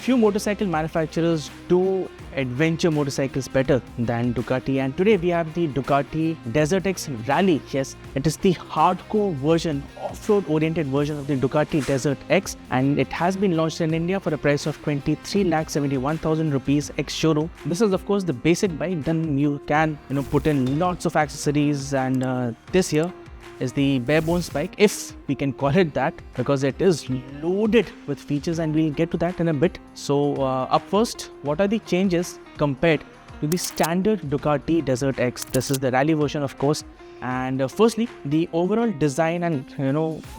few motorcycle manufacturers do adventure motorcycles better than Ducati, and today we have the Ducati DesertX Rally. Yes, it is the hardcore version, off-road oriented version of the Ducati DesertX, and it has been launched in India for a price of 23,71,000 rupees ex-showroom. This is of course the basic bike. Then you can put in lots of accessories, and this here is the bare bones bike, if we can call it that, because it is loaded with features, and we'll get to that in a bit. So up first, what are the changes compared to the standard Ducati DesertX? This is the rally version of course, and firstly the overall design, and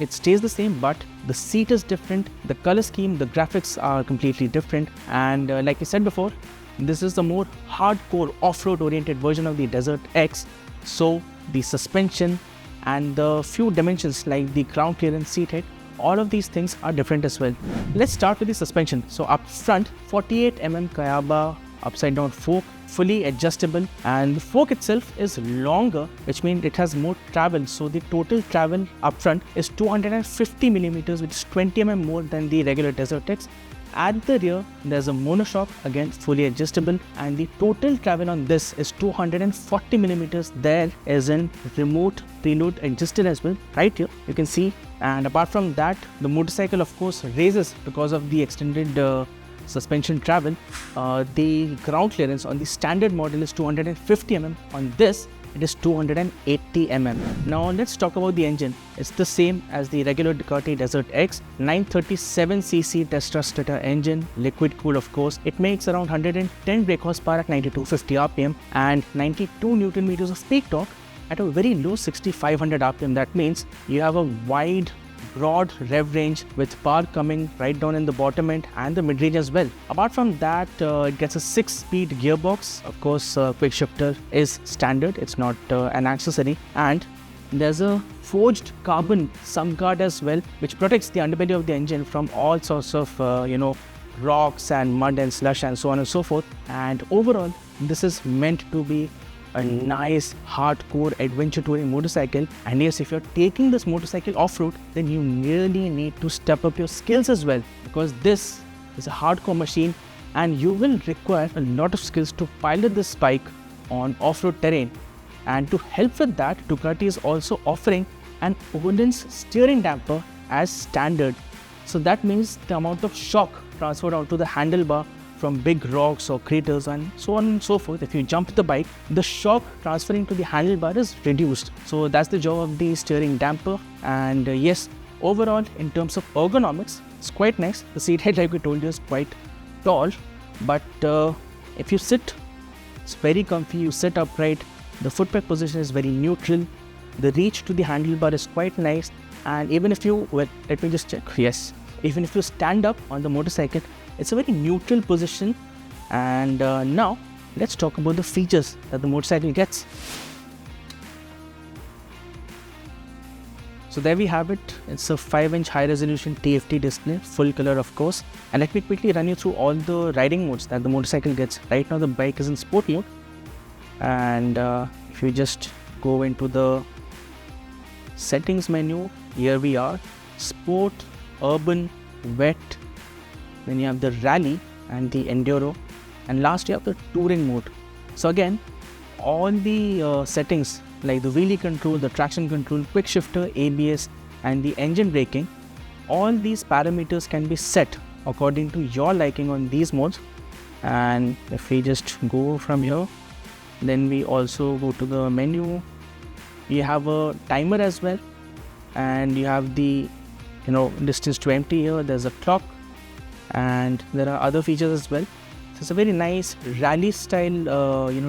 it stays the same, but the seat is different, the color scheme, the graphics are completely different, and like I said before, this is the more hardcore off-road oriented version of the DesertX. So the suspension and the few dimensions like the ground clearance, seat height, all of these things are different as well. Let's start with the suspension. So up front, 48 mm Kayaba upside down fork, fully adjustable, and the fork itself is longer, which means it has more travel. So the total travel up front is 250 millimeters, which is 20 mm more than the regular DesertX. At the rear, there's a monoshock, again fully adjustable, and the total travel on this is 240 millimeters. There is a remote preload adjusted as well, right here you can see. And apart from that, the motorcycle of course raises because of the extended suspension travel. The ground clearance on the standard model is 250 mm. On this, it is 280 mm. Now let's talk about the engine. It's the same as the regular Ducati DesertX, 937cc testosterone engine, liquid cooled of course. It makes around 110 brake horsepower at 9250 rpm and 92 Newton meters of peak torque at a very low 6500 rpm. That means you have a wide, broad rev range with power coming right down in the bottom end and the mid range as well. Apart from that, it gets a 6-speed gearbox. Of course, quick shifter is standard, it's not an accessory, and there's a forged carbon sump guard as well, which protects the underbelly of the engine from all sorts of rocks and mud and slush and so on and so forth. And overall, this is meant to be a nice hardcore adventure touring motorcycle. And yes, if you're taking this motorcycle off-road, then you really need to step up your skills as well, because this is a hardcore machine and you will require a lot of skills to pilot this bike on off-road terrain. And to help with that, Ducati is also offering an Odin's steering damper as standard. So that means the amount of shock transferred onto the handlebar from big rocks or craters and so on and so forth, if you jump the bike, the shock transferring to the handlebar is reduced. So that's the job of the steering damper. And yes, overall in terms of ergonomics, it's quite nice. The seat height, like we told you, is quite tall, but if you sit, it's very comfy. You sit upright, the footpeg position is very neutral, the reach to the handlebar is quite nice, and even if you, well, let me just check, yes, even if you stand up on the motorcycle, it's a very neutral position. And now let's talk about the features that the motorcycle gets. So there we have it. It's a 5-inch high-resolution TFT display, full color of course. And let me quickly run you through all the riding modes that the motorcycle gets. Right now the bike is in sport mode, and if you just go into the settings menu, here we are: sport, urban, wet. Then you have the rally and the enduro, and last you have the touring mode. So again, all the settings like the wheelie control, the traction control, quick shifter, ABS, and the engine braking, all these parameters can be set according to your liking on these modes. And if we just go from here, then we also go to the menu. You have a timer as well, and you have the distance to empty here. There's a clock, and there are other features as well. So it's a very nice rally style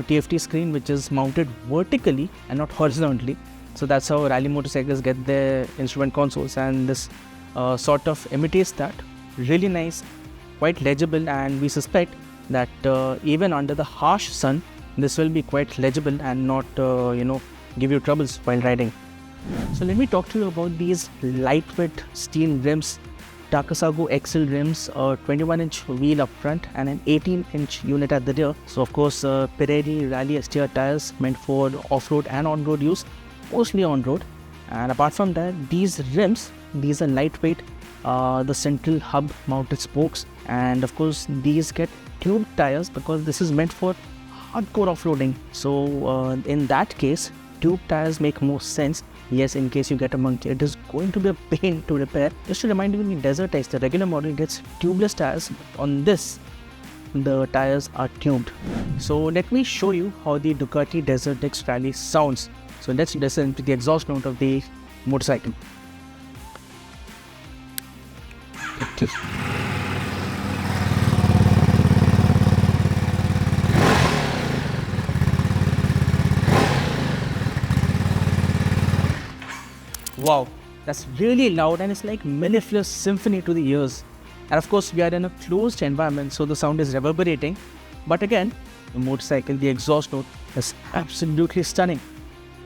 TFT screen, which is mounted vertically and not horizontally. So that's how rally motorcycles get their instrument consoles, and this sort of imitates that. Really nice, quite legible, and we suspect that even under the harsh sun, this will be quite legible and not give you troubles while riding. So let me talk to you about these lightweight steel rims, Takasago XL rims, a 21-inch wheel up front and an 18-inch unit at the rear. So of course Pirelli Rally STR tires meant for off-road and on-road use, mostly on-road. And apart from that, these rims, these are lightweight, the central hub mounted spokes, and of course these get tube tires because this is meant for hardcore off-roading. So in that case, tube tires make more sense. Yes, in case you get a monkey, it is going to be a pain to repair. Just to remind you, in the DesertX, the regular model gets tubeless tires. On this, the tires are tubed. So let me show you how the Ducati DesertX Rally sounds. So let's listen to the exhaust note of the motorcycle. Wow, that's really loud, and it's like mellifluous symphony to the ears. And of course, we are in a closed environment, so the sound is reverberating. But again, the motorcycle, the exhaust note is absolutely stunning.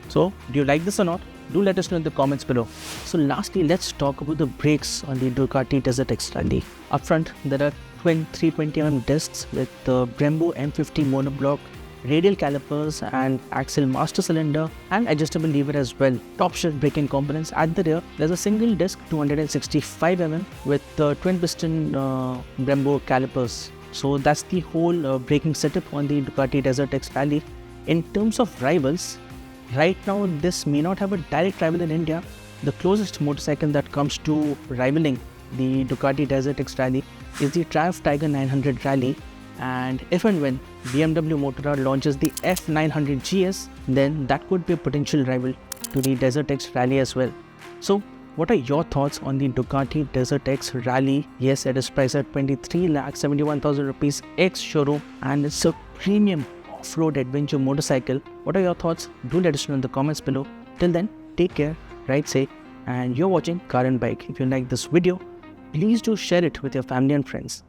So, do you like this or not? Do let us know in the comments below. So lastly, let's talk about the brakes on the Ducati DesertX Rally. Up front, there are twin 320mm discs with the Brembo M50 monoblock, radial calipers and axle master cylinder and adjustable lever as well. Top shelf braking components. At the rear, there's a single disc 265mm with the twin piston Brembo calipers. So that's the whole braking setup on the Ducati DesertX Rally. In terms of rivals, right now this may not have a direct rival in India. The closest motorcycle that comes to rivaling the Ducati DesertX Rally is the Triumph Tiger 900 Rally. And if and when BMW Motorrad launches the F900 GS, then that could be a potential rival to the DesertX Rally as well. So what are your thoughts on the Ducati DesertX Rally? Yes, it is priced at 23,71,000 rupees ex-showroom, and it's a premium off-road adventure motorcycle. What are your thoughts? Do let us know in the comments below. Till then, take care, ride safe, and you're watching Car and Bike. If you like this video, please do share it with your family and friends.